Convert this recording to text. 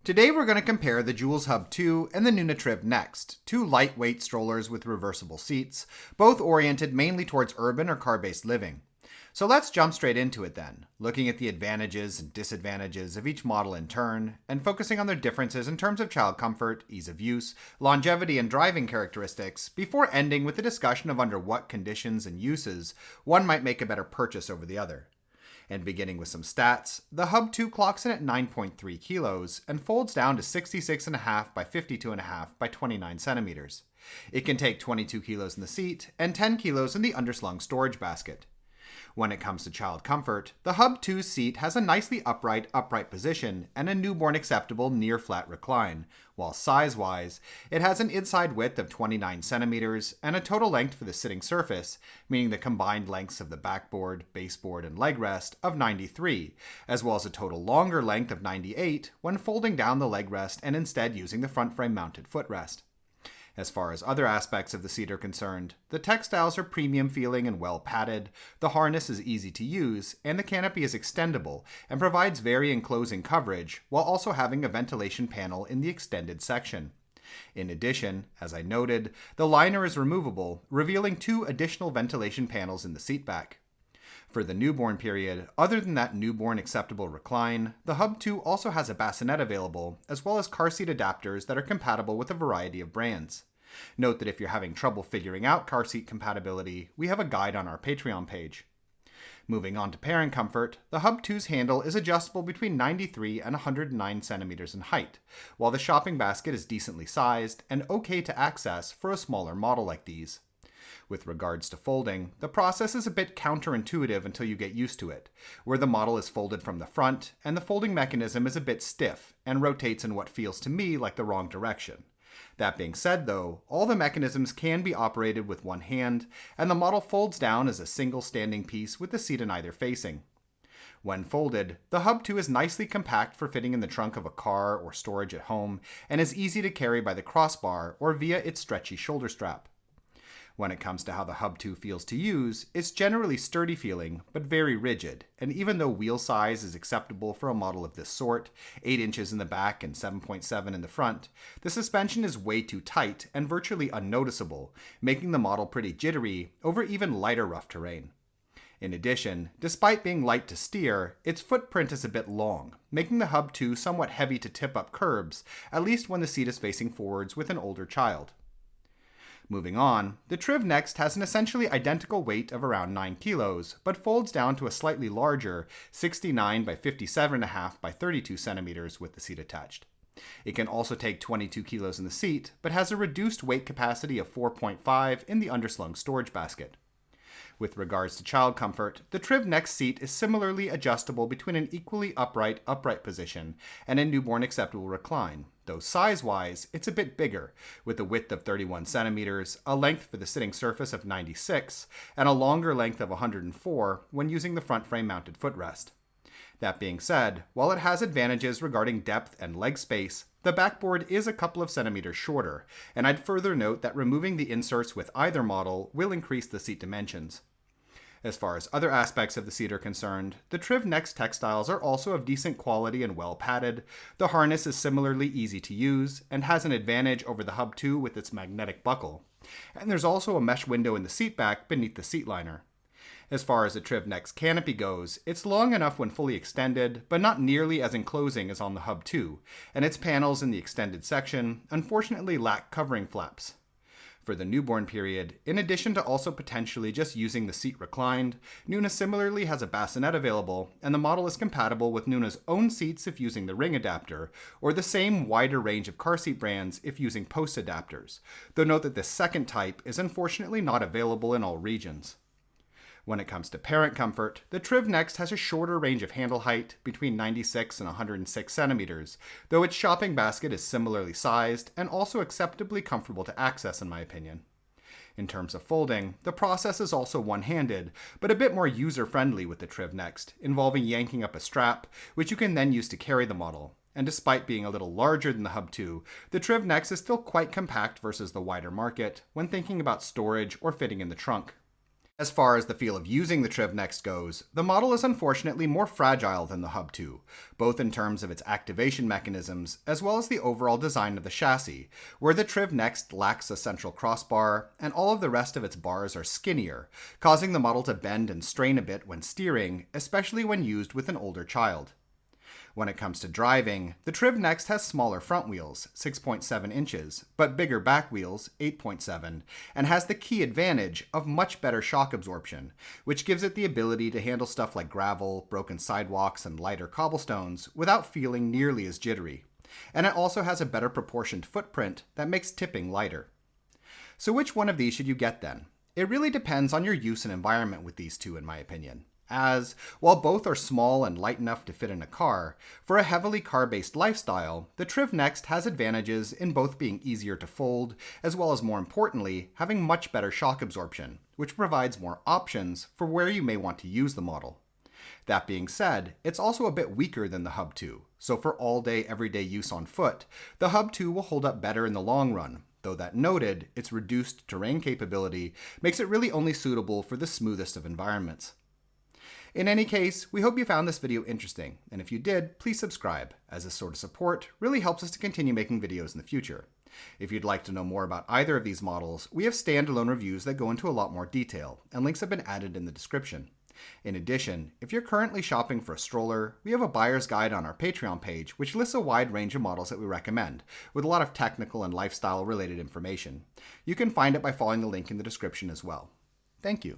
Today we're going to compare the Joolz Hub2 and the Nuna Triv Next, two lightweight strollers with reversible seats, both oriented mainly towards urban or car-based living. So let's jump straight into it then, looking at the advantages and disadvantages of each model in turn, and focusing on their differences in terms of child comfort, ease of use, longevity, and driving characteristics, before ending with a discussion of under what conditions and uses one might make a better purchase over the other. And beginning with some stats, the Hub2 clocks in at 9.3 kilos and folds down to 66.5 by 52.5 by 29 centimeters. It can take 22 kilos in the seat and 10 kilos in the underslung storage basket. When it comes to child comfort, the Hub2's seat has a nicely upright position and a newborn acceptable near flat recline, while size-wise, it has an inside width of 29 centimeters and a total length for the sitting surface, meaning the combined lengths of the backboard, baseboard, and leg rest of 93, as well as a total longer length of 98 when folding down the leg rest and instead using the front frame mounted footrest. As far as other aspects of the seat are concerned, the textiles are premium feeling and well padded, the harness is easy to use, and the canopy is extendable and provides very enclosing coverage while also having a ventilation panel in the extended section. In addition, as I noted, the liner is removable, revealing two additional ventilation panels in the seat back. For the newborn period, other than that newborn acceptable recline, the Hub2 also has a bassinet available, as well as car seat adapters that are compatible with a variety of brands. Note that if you're having trouble figuring out car seat compatibility, we have a guide on our Patreon page. Moving on to parent comfort, the Hub2's handle is adjustable between 93 and 109 centimeters in height, while the shopping basket is decently sized and okay to access for a smaller model like these. With regards to folding, the process is a bit counterintuitive until you get used to it, where the model is folded from the front and the folding mechanism is a bit stiff and rotates in what feels to me like the wrong direction. That being said though, all the mechanisms can be operated with one hand, and the model folds down as a single standing piece with the seat in either facing. When folded, the Hub2 is nicely compact for fitting in the trunk of a car or storage at home, and is easy to carry by the crossbar or via its stretchy shoulder strap. When it comes to how the Hub2 feels to use, it's generally sturdy feeling, but very rigid, and even though wheel size is acceptable for a model of this sort, 8 inches in the back and 7.7 in the front, the suspension is way too tight and virtually unnoticeable, making the model pretty jittery over even lighter rough terrain. In addition, despite being light to steer, its footprint is a bit long, making the Hub2 somewhat heavy to tip up curbs, at least when the seat is facing forwards with an older child. Moving on, the Triv Next has an essentially identical weight of around 9 kilos, but folds down to a slightly larger 69 by 57.5 by 32 centimeters with the seat attached. It can also take 22 kilos in the seat, but has a reduced weight capacity of 4.5 in the underslung storage basket. With regards to child comfort, the Triv Next seat is similarly adjustable between an equally upright position and a newborn acceptable recline, though size-wise, it's a bit bigger, with a width of 31 centimeters, a length for the sitting surface of 96, and a longer length of 104 when using the front frame mounted footrest. That being said, while it has advantages regarding depth and leg space, the backboard is a couple of centimeters shorter, and I'd further note that removing the inserts with either model will increase the seat dimensions. As far as other aspects of the seat are concerned, the Triv Next textiles are also of decent quality and well padded, the harness is similarly easy to use, and has an advantage over the Hub2 with its magnetic buckle, and there's also a mesh window in the seat back beneath the seat liner. As far as the Triv Next canopy goes, it's long enough when fully extended, but not nearly as enclosing as on the Hub2, and its panels in the extended section unfortunately lack covering flaps. For the newborn period, in addition to also potentially just using the seat reclined, Nuna similarly has a bassinet available, and the model is compatible with Nuna's own seats if using the ring adapter, or the same wider range of car seat brands if using post adapters, though note that this second type is unfortunately not available in all regions. When it comes to parent comfort, the Triv Next has a shorter range of handle height, between 96 and 106 centimeters, though its shopping basket is similarly sized and also acceptably comfortable to access in my opinion. In terms of folding, the process is also one-handed, but a bit more user-friendly with the Triv Next, involving yanking up a strap, which you can then use to carry the model. And despite being a little larger than the Hub2, the Triv Next is still quite compact versus the wider market when thinking about storage or fitting in the trunk. As far as the feel of using the Triv Next goes, the model is unfortunately more fragile than the Hub2, both in terms of its activation mechanisms as well as the overall design of the chassis, where the Triv Next lacks a central crossbar and all of the rest of its bars are skinnier, causing the model to bend and strain a bit when steering, especially when used with an older child. When it comes to driving, the Triv Next has smaller front wheels, 6.7 inches, but bigger back wheels, 8.7, and has the key advantage of much better shock absorption, which gives it the ability to handle stuff like gravel, broken sidewalks, and lighter cobblestones without feeling nearly as jittery. And it also has a better proportioned footprint that makes tipping lighter. So which one of these should you get then? It really depends on your use and environment with these two, in my opinion. As, while both are small and light enough to fit in a car, for a heavily car-based lifestyle, the Triv Next has advantages in both being easier to fold, as well as more importantly, having much better shock absorption, which provides more options for where you may want to use the model. That being said, it's also a bit weaker than the Hub2, so for all-day, everyday use on foot, the Hub2 will hold up better in the long run, though that noted, its reduced terrain capability makes it really only suitable for the smoothest of environments. In any case, we hope you found this video interesting, and if you did, please subscribe, as this sort of support really helps us to continue making videos in the future. If you'd like to know more about either of these models, we have standalone reviews that go into a lot more detail, and links have been added in the description. In addition, if you're currently shopping for a stroller, we have a buyer's guide on our Patreon page which lists a wide range of models that we recommend, with a lot of technical and lifestyle related information. You can find it by following the link in the description as well. Thank you.